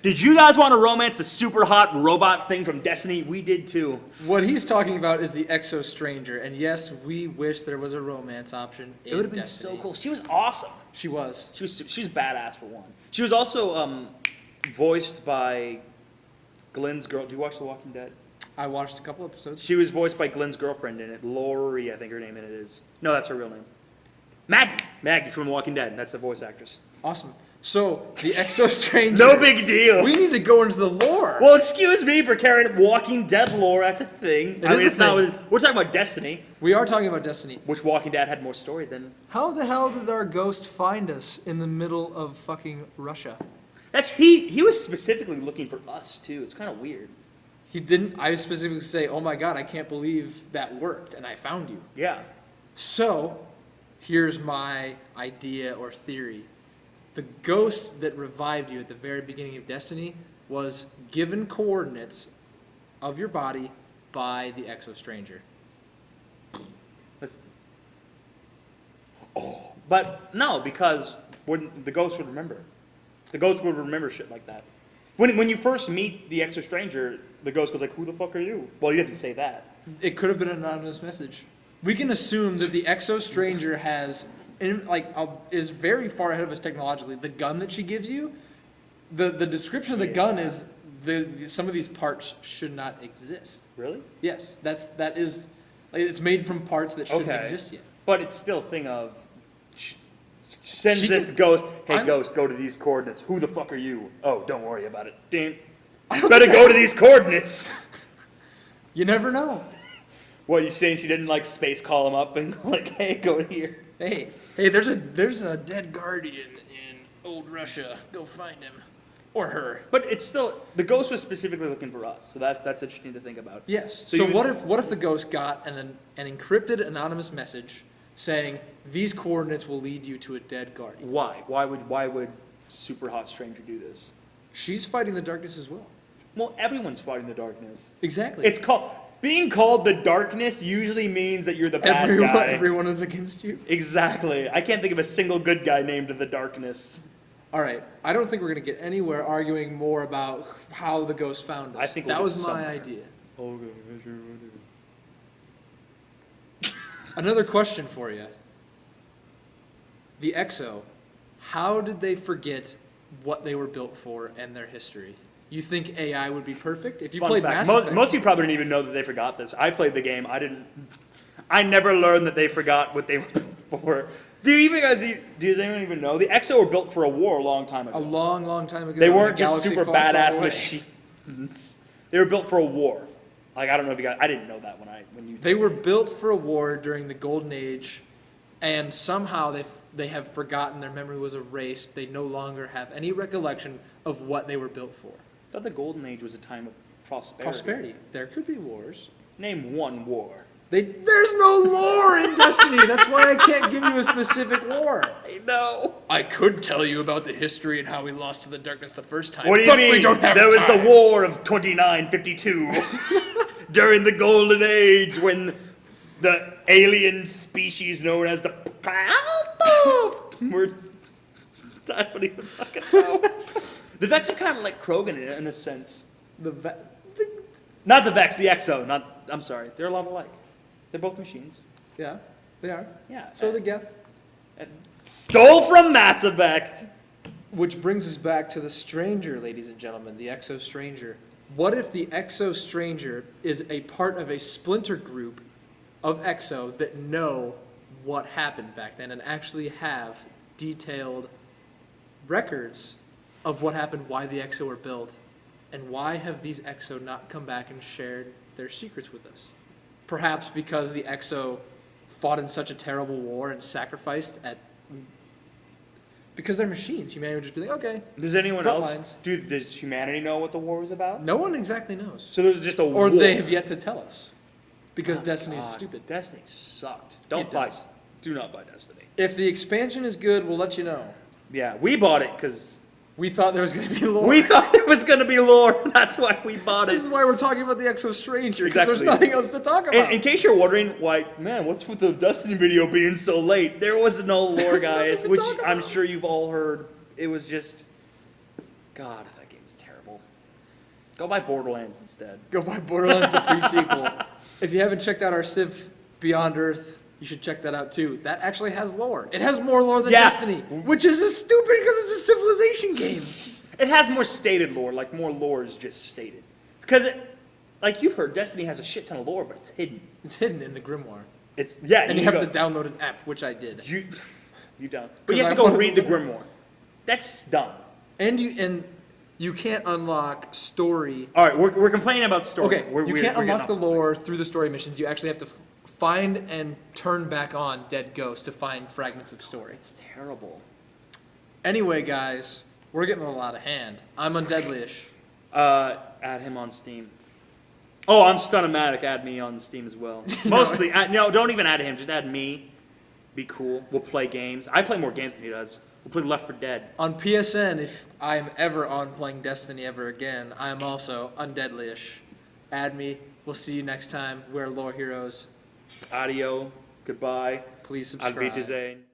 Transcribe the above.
Did you guys want to romance the super hot robot thing from Destiny? We did too. What he's talking about is the Exo Stranger, and yes, we wish there was a romance option. It would have been so cool. She was awesome. She was. She's badass for one. She was also voiced by Glenn's girl. Do you watch The Walking Dead? I watched a couple episodes. She was voiced by Glenn's girlfriend in it. Lori, I think her name in it is. No, that's her real name. Maggie. Maggie from The Walking Dead. That's the voice actress. Awesome. So, the Exo Stranger. No big deal. We need to go into the lore. Well, excuse me for carrying Walking Dead lore. That's a thing. We're talking about Destiny. We are talking about Destiny. Which Walking Dead had more story than... How the hell did our ghost find us in the middle of fucking Russia? He was specifically looking for us, too. It's kind of weird. He didn't... I specifically say, oh my god, I can't believe that worked, and I found you. Yeah. So, here's my idea or theory. The ghost that revived you at the very beginning of Destiny was given coordinates of your body by the Exo Stranger. But no, because the ghost would remember. The ghost would remember shit like that. When you first meet the Exo Stranger, the ghost goes like, "Who the fuck are you?" Well, you didn't say that. It could have been an anonymous message. We can assume that the Exo Stranger is very far ahead of us technologically. The gun that she gives you, the description of the gun is some of these parts should not exist. Really? Yes, it's made from parts that shouldn't exist yet. But it's still a thing of sends this ghost, hey ghost, go to these coordinates. Who the fuck are you? Oh, don't worry about it. Damn. Better go to these coordinates. You never know. What, you saying she didn't like space call him up and like, hey, go here? Hey, there's a dead guardian in old Russia. Go find him. Or her. But it's still, the ghost was specifically looking for us, so that's interesting to think about. Yes. So what if the ghost got an encrypted anonymous message saying these coordinates will lead you to a dead guardian? Why? Why would super hot stranger do this? She's fighting the darkness as well. Well, everyone's fighting the darkness. Exactly. It's being called the darkness usually means that you're the bad guy. Everyone is against you. Exactly. I can't think of a single good guy named the darkness. All right. I don't think we're going to get anywhere arguing more about how the ghost found us. I think that was my idea. Another question for you. The Exo, how did they forget what they were built for and their history? You think AI would be perfect? If you played Mass Effect... Most of you probably didn't even know that they forgot this. I played the game. I never learned that they forgot what they were built for. Does anyone even know? The Exo were built for a war a long time ago. A long, long time ago. They weren't just super badass machines. They were built for a war. Like, I don't know if you guys... I didn't know that when you... They were built for a war during the Golden Age, and somehow they have forgotten, their memory was erased. They no longer have any recollection of what they were built for. I thought the Golden Age was a time of prosperity. Prosperity. There could be wars. Name one war. There's no lore in Destiny. That's why I can't give you a specific war. I know. I could tell you about the history and how we lost to the darkness the first time. What do you mean? We don't have there was time. the War of 2952 during the Golden Age when the alien species known as the were. I don't even fucking know. The Vex are kind of like Krogan in a sense. Not the Vex, the Exo. I'm sorry. They're a lot alike. They're both machines. Yeah, they are. Yeah. So the Geth. Stole from Mass Effect. Which brings us back to the Stranger, ladies and gentlemen, the Exo Stranger. What if the Exo Stranger is a part of a splinter group of Exo that know what happened back then and actually have detailed records of what happened, why the Exo were built, and why have these Exo not come back and shared their secrets with us? Perhaps because the Exo fought in such a terrible war and sacrificed because they're machines. Humanity would just be like, okay. Does anyone front else? lines. Does humanity know what the war was about? No one exactly knows. So there's just a war. Or they have yet to tell us. Because Destiny's stupid. Destiny sucked. Do not buy Destiny. If the expansion is good, we'll let you know. Yeah, we bought it because we thought there was going to be lore. We thought it was going to be lore. That's why we bought it. This is why we're talking about the Exo Stranger. Because exactly. There's nothing else to talk about. In case you're wondering, man, what's with the Destiny video being so late? There was no lore, guys, which I'm sure you've all heard. It was just, God, that game game is terrible. Go buy Borderlands instead. Go buy Borderlands the pre-sequel. If you haven't checked out our Civ Beyond Earth, you should check that out too. That actually has lore. It has more lore than Yeah. Destiny, which is just stupid because it's a civilization game. It has more stated lore, like more lore is just stated. Because, like you've heard, Destiny has a shit ton of lore, but it's hidden. It's hidden in the Grimoire. It's yeah, And you have to download an app, which I did. You don't. But you have to 'Cause I go wanted read to the learn. Grimoire. That's dumb. And you can't unlock story. All right, we're complaining about story. Okay, you can't we're unlock the getting off lore through the story missions. You actually have to find and turn back on dead ghosts to find fragments of story. It's terrible. Anyway, guys, we're getting a lot of hand. I'm Undeadly-ish. Add him on Steam. Oh, I'm Stunamatic. Add me on Steam as well. Mostly, no, don't even add him. Just add me. Be cool. We'll play games. I play more games than he does. We'll play Left 4 Dead. On PSN, if I'm ever on playing Destiny ever again, I am also Undeadly-ish. Add me. We'll see you next time. We're Lore Heroes. Audio. Goodbye. Please Auf subscribe. Wiedersehen.